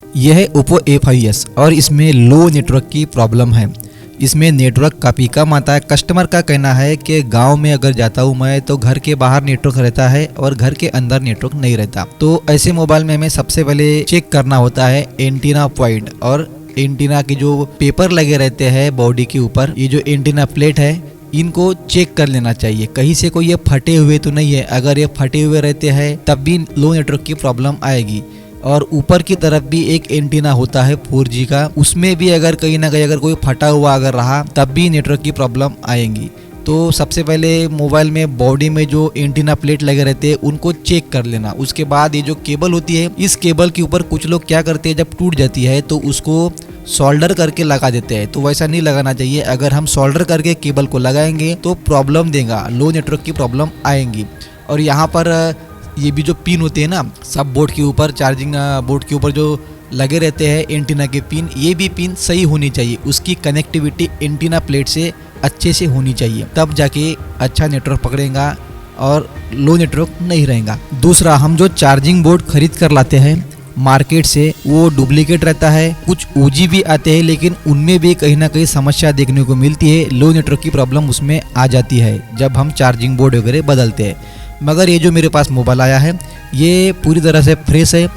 यह है Oppo A5s और इसमें लो नेटवर्क की प्रॉब्लम है। इसमें नेटवर्क काफ़ी कम आता है। कस्टमर का कहना है कि गांव में अगर जाता हूं मैं तो घर के बाहर नेटवर्क रहता है और घर के अंदर नेटवर्क नहीं रहता। तो ऐसे मोबाइल में हमें सबसे पहले चेक करना होता है एंटीना पॉइंट और एंटीना के जो पेपर लगे रहते हैं बॉडी के ऊपर, ये जो एंटीना प्लेट है इनको चेक कर लेना चाहिए कहीं से कोई ये फटे हुए तो नहीं है। अगर ये फटे हुए रहते हैं तब भी लो नेटवर्क की प्रॉब्लम आएगी। और ऊपर की तरफ भी एक एंटीना होता है 4G का, उसमें भी अगर कहीं ना कहीं अगर कोई फटा हुआ अगर रहा तब भी नेटवर्क की प्रॉब्लम आएंगी। तो सबसे पहले मोबाइल में बॉडी में जो एंटीना प्लेट लगे रहते हैं उनको चेक कर लेना। उसके बाद ये जो केबल होती है, इस केबल के ऊपर कुछ लोग क्या करते हैं, जब टूट जाती है तो उसको सोल्डर करके लगा देते हैं। तो वैसा नहीं लगाना चाहिए। अगर हम सोल्डर करके केबल को लगाएंगे तो प्रॉब्लम देगा, लो नेटवर्क की प्रॉब्लम आएंगी। और यहाँ पर ये भी जो पिन होते हैं ना, सब बोर्ड के ऊपर, चार्जिंग बोर्ड के ऊपर जो लगे रहते हैं एंटीना के पिन, ये भी पिन सही होनी चाहिए। उसकी कनेक्टिविटी एंटीना प्लेट से अच्छे से होनी चाहिए, तब जाके अच्छा नेटवर्क पकड़ेगा और लो नेटवर्क नहीं रहेगा। दूसरा, हम जो चार्जिंग बोर्ड खरीद कर लाते हैं मार्केट से वो डुप्लीकेट रहता है। कुछ OG भी आते हैं लेकिन उनमें भी कहीं ना कहीं समस्या देखने को मिलती है। लो नेटवर्क की प्रॉब्लम उसमें आ जाती है जब हम चार्जिंग बोर्ड वगैरह बदलते हैं। मगर ये जो मेरे पास मोबाइल आया है ये पूरी तरह से फ्रेश है।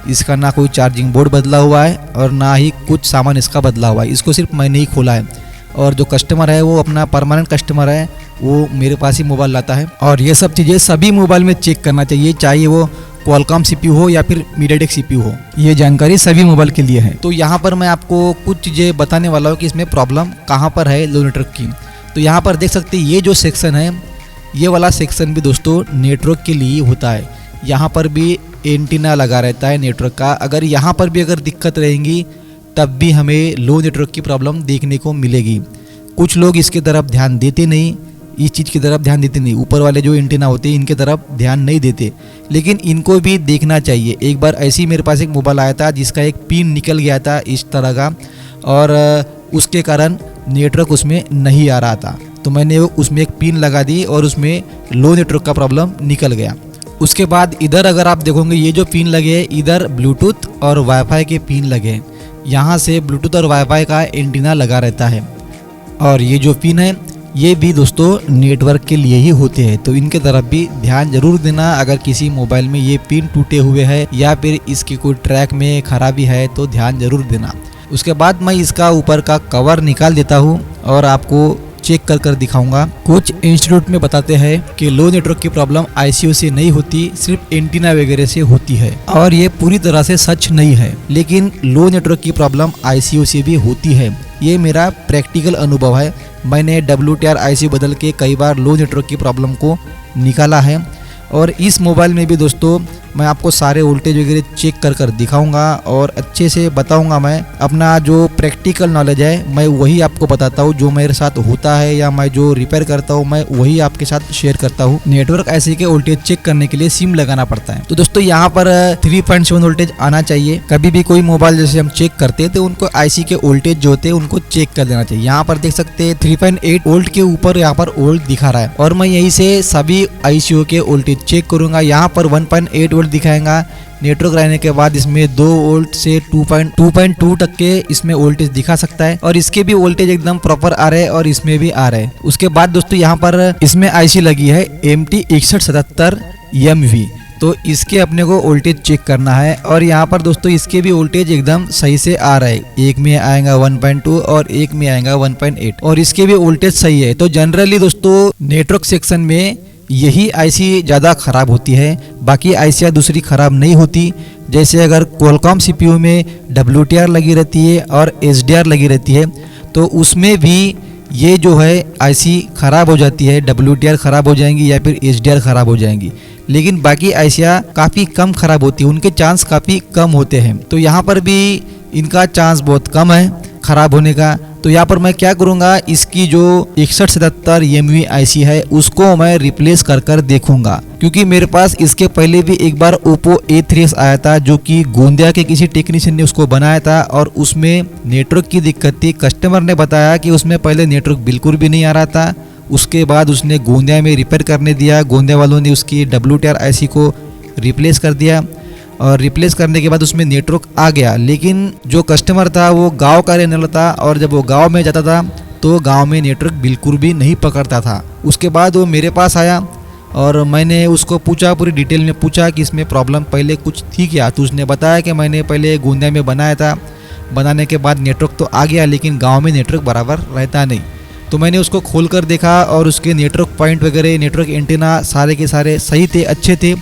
इसका ना कोई चार्जिंग बोर्ड बदला हुआ है और ना ही कुछ सामान इसका बदला हुआ है। इसको सिर्फ मैंने ही खोला है और जो कस्टमर है वो अपना परमानेंट कस्टमर है, वो मेरे पास ही मोबाइल लाता है। और ये सब चीज़ें सभी मोबाइल में चेक करना चाहिए, चाहे वो क्वालकॉम CPU हो या फिर मीडियाटेक CPU हो। ये जानकारी सभी मोबाइल के लिए है। तो यहाँ पर मैं आपको कुछ चीज़ें बताने वाला हूँ कि इसमें प्रॉब्लम कहाँ पर है लो नेटवर्क की। तो यहाँ पर देख सकते हैं ये जो सेक्शन है, ये वाला सेक्शन भी दोस्तों नेटवर्क के लिए होता है। यहाँ पर भी एंटीना लगा रहता है नेटवर्क का। अगर यहाँ पर भी अगर दिक्कत रहेगी तब भी हमें लो नेटवर्क की प्रॉब्लम देखने को मिलेगी। कुछ लोग इसकी तरफ ध्यान देते नहीं, इस चीज़ की तरफ ध्यान देते नहीं, ऊपर वाले जो एंटीना होते हैं इनके तरफ ध्यान नहीं देते, लेकिन इनको भी देखना चाहिए। एक बार ऐसे ही मेरे पास एक मोबाइल आया था जिसका एक पिन निकल गया था इस तरह का, और उसके कारण नेटवर्क उसमें नहीं आ रहा था। तो मैंने उसमें एक पिन लगा दी और उसमें लो नेटवर्क का प्रॉब्लम निकल गया। उसके बाद इधर अगर आप देखोगे ये जो पिन लगे हैं, इधर ब्लूटूथ और वाईफाई के पिन लगे हैं। यहाँ से ब्लूटूथ और वाईफाई का एंटीना लगा रहता है। और ये जो पिन है ये भी दोस्तों नेटवर्क के लिए ही होते हैं, तो इनके तरफ भी ध्यान जरूर देना। अगर किसी मोबाइल में ये पिन टूटे हुए हैं या फिर इसकी कोई ट्रैक में खराबी है तो ध्यान जरूर देना। उसके बाद मैं इसका ऊपर का कवर निकाल देता हूँ और आपको चेक कर दिखाऊंगा। कुछ इंस्टीट्यूट में बताते हैं कि लो नेटवर्क की प्रॉब्लम ICO से नहीं होती, सिर्फ एंटीना वगैरह से होती है, और ये पूरी तरह से सच नहीं है। लेकिन लो नेटवर्क की प्रॉब्लम ICO से भी होती है, ये मेरा प्रैक्टिकल अनुभव है। मैंने WTR IC बदल के कई बार लो नेटवर्क की प्रॉब्लम को निकाला है। और इस मोबाइल में भी दोस्तों मैं आपको सारे वोल्टेज वगैरह चेक कर दिखाऊंगा और अच्छे से बताऊंगा। मैं अपना जो प्रैक्टिकल नॉलेज है मैं वही आपको बताता हूँ, जो मेरे साथ होता है या मैं जो रिपेयर करता हूँ मैं वही आपके साथ शेयर करता हूँ। नेटवर्क ऐसे के वोल्टेज चेक करने के लिए सिम लगाना पड़ता है। तो दोस्तों यहाँ पर 3.7 वोल्टेज आना चाहिए। कभी भी कोई मोबाइल जैसे हम चेक करते हैं तो उनको IC के वोल्टेज जो होते हैं उनको चेक कर देना चाहिए। यहाँ पर देख सकते हैं 3.8 वोल्ट के ऊपर यहाँ पर वोल्ट दिखा रहा है और मैं यहीं से सभी ICO के वोल्टेज चेक करूंगा। यहाँ पर 1.8 वोल्ट दिखाएगा। नेटवर्क रहने के बाद इसमें 2 वोल्ट से 2.2 तक के इसमें वोल्टेज दिखा सकता है और इसके भी वोल्टेज एकदम प्रॉपर आ रहे हैं और इसमें भी आ रहे हैं। उसके बाद दोस्तों यहाँ पर इसमें IC लगी है MT6177MV, तो इसके अपने को वोल्टेज चेक करना है। और यहाँ पर दोस्तों इसके भी वोल्टेज एकदम सही से आ रहा है। एक में आएगा 1.2 और एक में आएगा 1.8 और इसके भी वोल्टेज सही है। तो जनरली दोस्तों नेटवर्क सेक्शन में यही IC ज़्यादा ख़राब होती है, बाकी IC दूसरी ख़राब नहीं होती। जैसे अगर क्वालकॉम CPU में WTR लगी रहती है और SDR लगी रहती है तो उसमें भी ये जो है IC ख़राब हो जाती है, WTR ख़राब हो जाएंगी या फिर SDR ख़राब हो जाएंगी। लेकिन बाकी IC काफ़ी कम ख़राब होती है, उनके चांस काफ़ी कम होते हैं। तो यहाँ पर भी इनका चांस बहुत कम है ख़राब होने का। तो यहाँ पर मैं क्या करूँगा, इसकी जो 6177 MV IC है उसको मैं रिप्लेस कर देखूंगा, क्योंकि मेरे पास इसके पहले भी एक बार ओप्पो A3s आया था जो कि गोंदिया के किसी टेक्नीशियन ने उसको बनाया था और उसमें नेटवर्क की दिक्कत थी। कस्टमर ने बताया कि उसमें पहले नेटवर्क बिल्कुल भी नहीं आ रहा था, उसके बाद उसने गोंदिया में रिपेयर करने दिया, गोंदिया वालों ने उसकी WTR IC को रिप्लेस कर दिया। और रिप्लेस करने के बाद उसमें नेटवर्क आ गया, लेकिन जो कस्टमर था वो गांव का रहने वाला था और जब वो गांव में जाता था तो गांव में नेटवर्क बिल्कुल भी नहीं पकड़ता था। उसके बाद वो मेरे पास आया और मैंने उसको पूछा, पूरी डिटेल में पूछा कि इसमें प्रॉब्लम पहले कुछ थी क्या। तो उसने बताया कि मैंने पहले गोंदिया में बनाया था, बनाने के बाद नेटवर्क तो आ गया लेकिन गांव में नेटवर्क बराबर रहता नहीं। तो मैंने उसको खोल कर देखा और उसके नेटवर्क पॉइंट वगैरह, नेटवर्क एंटीना सारे के सारे सही थे, अच्छे थे।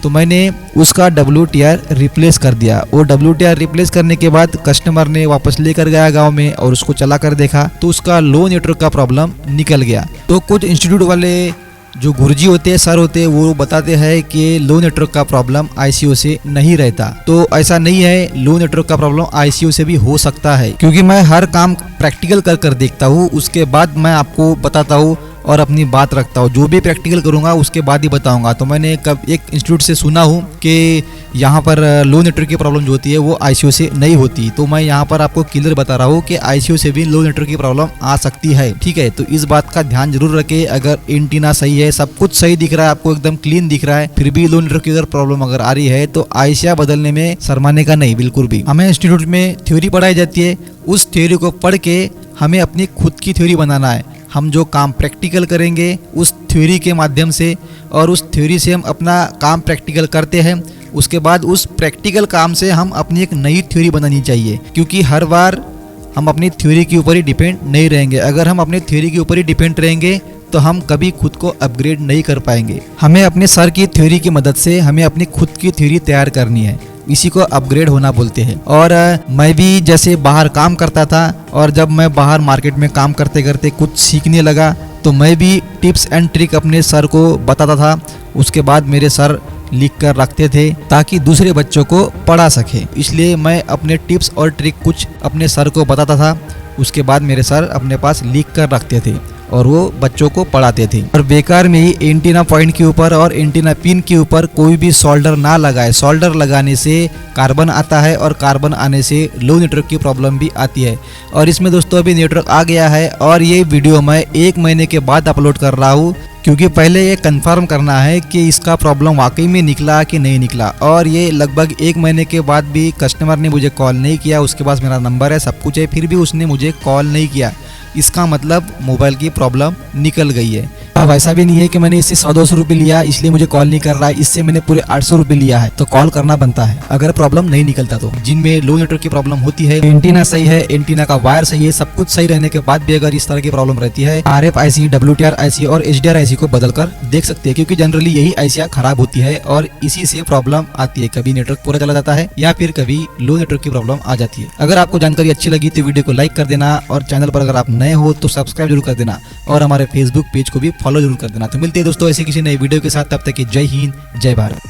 तो मैंने उसका WTR रिप्लेस कर दिया। वो WTR रिप्लेस करने के बाद कस्टमर ने वापस लेकर गया गांव में और उसको चला कर देखा तो उसका लो नेटवर्क का प्रॉब्लम निकल गया। तो कुछ इंस्टीट्यूट वाले जो गुरुजी होते हैं, सर होते हैं, वो बताते हैं कि लो नेटवर्क का प्रॉब्लम ICO से नहीं रहता। तो ऐसा नहीं है, लो नेटवर्क का प्रॉब्लम ICO से भी हो सकता है, क्योंकि मैं हर काम प्रैक्टिकल कर देखता हूँ, उसके बाद मैं आपको बताता हूँ और अपनी बात रखता हूँ। जो भी प्रैक्टिकल करूँगा उसके बाद ही बताऊँगा। तो मैंने कब एक इंस्टीट्यूट से सुना हूँ कि यहाँ पर लो नेटवर्क की प्रॉब्लम जो होती है वो ICO से नहीं होती। तो मैं यहाँ पर आपको क्लियर बता रहा हूँ कि ICO से भी लो नेटवर्क की प्रॉब्लम आ सकती है, ठीक है। तो इस बात का ध्यान जरूर रखें। अगर एंटीना सही है, सब कुछ सही दिख रहा है, आपको एकदम क्लीन दिख रहा है, फिर भी लो नेटवर्क की अगर प्रॉब्लम अगर आ रही है तो ICO बदलने में शर्माने का नहीं, बिल्कुल भी। हमें इंस्टीट्यूट में थ्योरी पढ़ाई जाती है, उस थ्योरी को पढ़ के हमें अपनी खुद की थ्योरी बनाना है। हम जो काम प्रैक्टिकल करेंगे उस थ्योरी के माध्यम से, और उस थ्योरी से हम अपना काम प्रैक्टिकल करते हैं, उसके बाद उस प्रैक्टिकल काम से हम अपनी एक नई थ्योरी बनानी चाहिए। क्योंकि हर बार हम अपनी थ्योरी के ऊपर ही डिपेंड नहीं रहेंगे। अगर हम अपनी थ्योरी के ऊपर ही डिपेंड रहेंगे तो हम कभी खुद को अपग्रेड नहीं कर पाएंगे। हमें अपने सर की थ्योरी की मदद से हमें अपनी खुद की थ्योरी तैयार करनी है, इसी को अपग्रेड होना बोलते हैं। और मैं भी जैसे बाहर काम करता था और जब मैं बाहर मार्केट में काम करते करते कुछ सीखने लगा तो मैं भी टिप्स एंड ट्रिक अपने सर को बताता था। उसके बाद मेरे सर लिख कर रखते थे ताकि दूसरे बच्चों को पढ़ा सके। इसलिए मैं अपने टिप्स और ट्रिक कुछ अपने सर को बताता था, उसके बाद मेरे सर अपने पास लिख कर रखते थे और वो बच्चों को पढ़ाते थे। और बेकार में ही एंटीना पॉइंट के ऊपर और एंटीना पिन के ऊपर कोई भी सोल्डर ना लगाए। सोल्डर लगाने से कार्बन आता है और कार्बन आने से लो नेटवर्क की प्रॉब्लम भी आती है। और इसमें दोस्तों अभी नेटवर्क आ गया है और ये वीडियो मैं 1 महीने के बाद अपलोड कर रहा हूँ, क्योंकि पहले ये कंफर्म करना है कि इसका प्रॉब्लम वाकई में निकला कि नहीं निकला। और ये लगभग 1 महीने के बाद भी कस्टमर ने मुझे कॉल नहीं किया। उसके पास मेरा नंबर है, सब कुछ है, फिर भी उसने मुझे कॉल नहीं किया। इसका मतलब मोबाइल की प्रॉब्लम निकल गई है। अब ऐसा भी नहीं है कि मैंने इससे 100-200 रुपये लिया इसलिए मुझे कॉल नहीं कर रहा है, इससे मैंने पूरे 800 रुपये लिया है तो कॉल करना बनता है अगर प्रॉब्लम नहीं निकलता। तो जिनमें लो नेटवर्क की प्रॉब्लम होती है, एंटीना सही है, एंटीना का वायर सही है, सब कुछ सही रहने के बाद भी अगर इस तरह की प्रॉब्लम रहती है, RF-IC, WTR-IC और HDR-IC को बदल कर देख सकते हैं, क्योंकि जनरली यही IC खराब होती है और इसी से प्रॉब्लम आती है। कभी नेटवर्क पूरा चला जाता है या फिर कभी लो नेटवर्क की प्रॉब्लम आ जाती है। अगर आपको जानकारी अच्छी लगी तो वीडियो को लाइक कर देना और चैनल पर अगर आप नए हो तो सब्सक्राइब जरूर कर देना और हमारे फेसबुक पेज को भी फॉलो जरूर कर देना। तो मिलते हैं दोस्तों ऐसे किसी नए वीडियो के साथ, तब तक की जय हिंद, जय भारत।